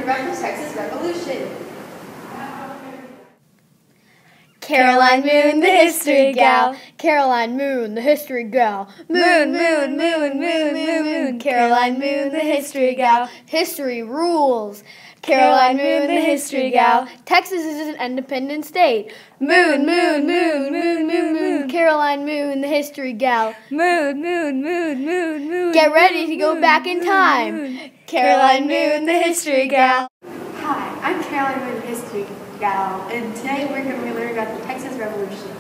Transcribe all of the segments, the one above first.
about the Texas Revolution. Caroline Moon, the history gal. Caroline Moon, the history gal. Moon, moon, moon, moon, moon, moon. Caroline Moon, the history gal. History rules. Caroline Moon, the history gal. Texas is an independent state. Moon, moon, moon, moon, moon, moon. Caroline Moon, the history gal. Moon, moon, moon, moon, moon. Get ready to go back in time. Caroline Moon, the history gal. Hi, I'm Caroline Moon, the history gal, and today we're going to be learning about the Texas Revolution.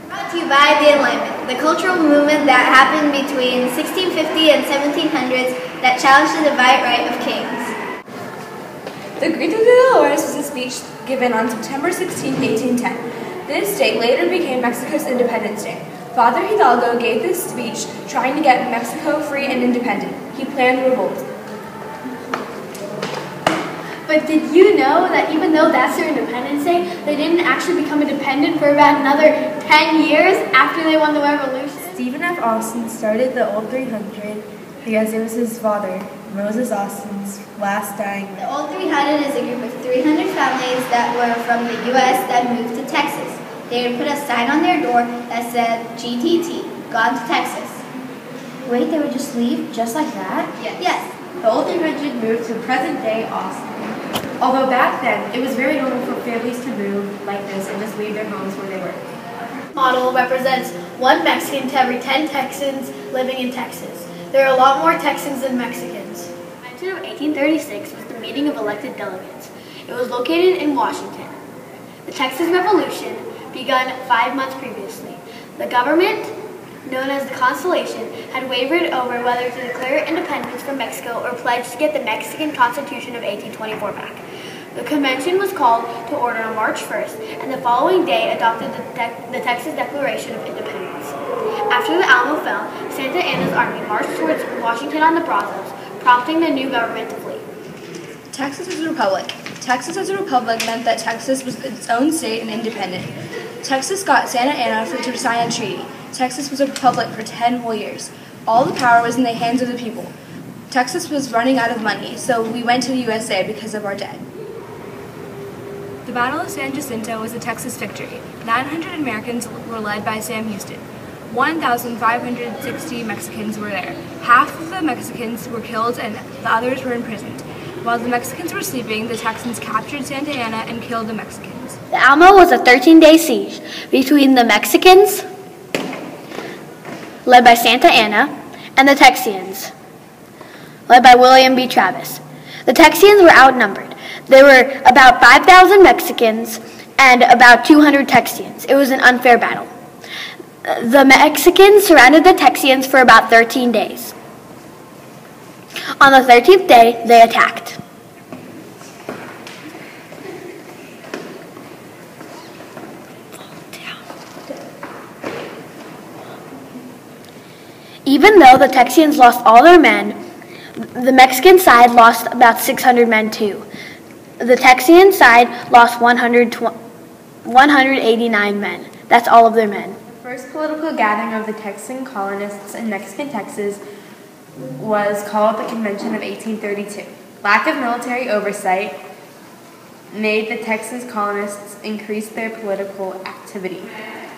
Brought to you by the Enlightenment, the cultural movement that happened between 1650 and 1700s that challenged the divine right of kings. The Grito de Dolores was a speech given on September 16, 1810. This date later became Mexico's Independence Day. Father Hidalgo gave this speech trying to get Mexico free and independent. He planned the revolt. But did you know that even though that's their Independence Day, they didn't actually become independent for about another 10 years after they won the revolution? Stephen F. Austin started the Old 300 because it was his father, Moses Austin's last dying. The Old 300 is a group of 300 families that were from the U.S. that moved to Texas. They would put a sign on their door that said GTT, Gone to Texas. Wait, they would just leave just like that? Yes. The Old 300 moved to present-day Austin. Although back then, it was very normal for families to move like this and just leave their homes where they were. This model represents one Mexican to every 10 Texans living in Texas. There are a lot more Texans than Mexicans. The invention of 1836 was the meeting of elected delegates. It was located in Washington. The Texas Revolution begun 5 months previously. The government, known as the Constellation, had wavered over whether to declare independence from Mexico or pledge to get the Mexican Constitution of 1824 back. The convention was called to order on March 1st, and the following day adopted the Texas Declaration of Independence. After the Alamo fell, Santa Anna's army marched towards Washington on the Brazos, prompting the new government to flee. Texas was a republic. Texas as a republic meant that Texas was its own state and independent. Texas got Santa Anna to sign a treaty. Texas was a republic for 10 whole years. All the power was in the hands of the people. Texas was running out of money, so we went to the USA because of our debt. The Battle of San Jacinto was a Texas victory. 900 Americans were led by Sam Houston. 1,560 Mexicans were there. Half of the Mexicans were killed and the others were imprisoned. While the Mexicans were sleeping, the Texans captured Santa Anna and killed the Mexicans. The Alamo was a 13-day siege between the Mexicans, led by Santa Anna, and the Texians, led by William B. Travis. The Texians were outnumbered. There were about 5,000 Mexicans and about 200 Texians. It was an unfair battle. The Mexicans surrounded the Texians for about 13 days. On the 13th day, they attacked. Even though the Texians lost all their men, the Mexican side lost about 600 men too. The Texian side lost 189 men. That's all of their men. The first political gathering of the Texan colonists in Mexican Texas was called the Convention of 1832. Lack of military oversight made the Texas colonists increase their political activity.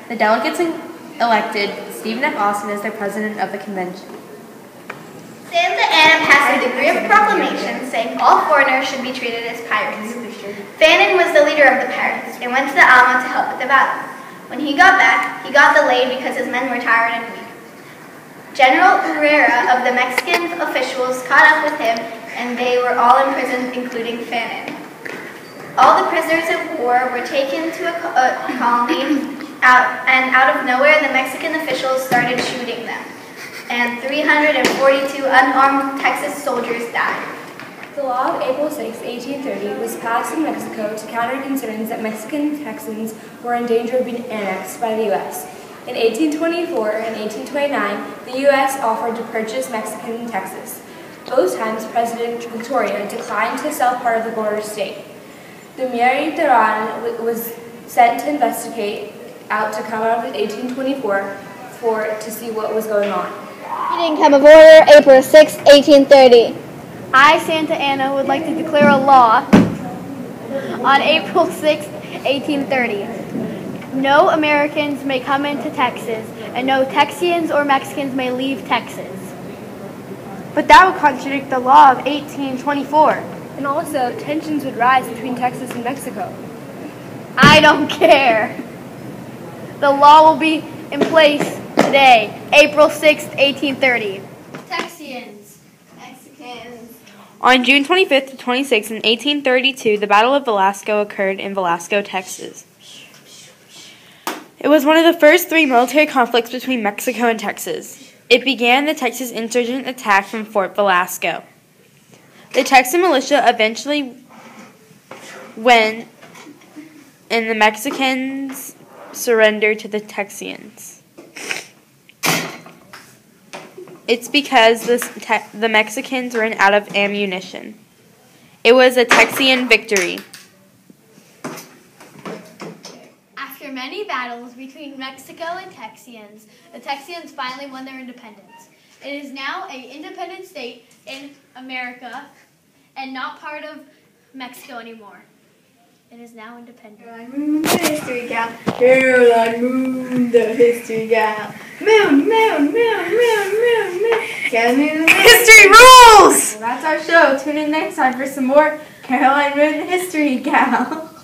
The delegates elected Stephen F. Austin as their president of the convention. Santa Anna passed a decree of proclamation saying all foreigners should be treated as pirates. Fannin was the leader of the pirates and went to the Alamo to help with the battle. When he got back, he got delayed because his men were tired and weak. General Herrera of the Mexican officials caught up with him, and they were all imprisoned, including Fannin. All the prisoners of war were taken to a colony, and out of nowhere, the Mexican officials started shooting them, and 342 unarmed Texas soldiers died. The law of April 6, 1830 was passed in Mexico to counter concerns that Mexican Texans were in danger of being annexed by the U.S. In 1824 and 1829, the U.S. offered to purchase Mexican Texas. Both times, President Victoria declined to sell part of the border state. The Mary Duran was sent to investigate out to come out of 1824 to see what was going on. Meeting come of order, April 6, 1830. I, Santa Anna, would like to declare a law on April 6, 1830. No Americans may come into Texas, and no Texians or Mexicans may leave Texas. But that would contradict the law of 1824. And also, tensions would rise between Texas and Mexico. I don't care. The law will be in place today, April 6, 1830. Texians, Mexicans. On June 25th to 26th in 1832, the Battle of Velasco occurred in Velasco, Texas. It was one of the first 3 military conflicts between Mexico and Texas. It began the Texas insurgent attack from Fort Velasco. The Texan militia eventually went, and the Mexicans surrendered to the Texians. It's because the Mexicans ran out of ammunition. It was a Texian victory. After many battles between Mexico and Texians, the Texians finally won their independence. It is now an independent state in America and not part of Mexico anymore. It is now independent. Caroline Moon, the history gal. Caroline Moon, the history gal. Moon, moon, moon, moon, moon, moon. Caroline Moon. History rules! Well, that's our show. Tune in next time for some more Caroline Moon History Gal.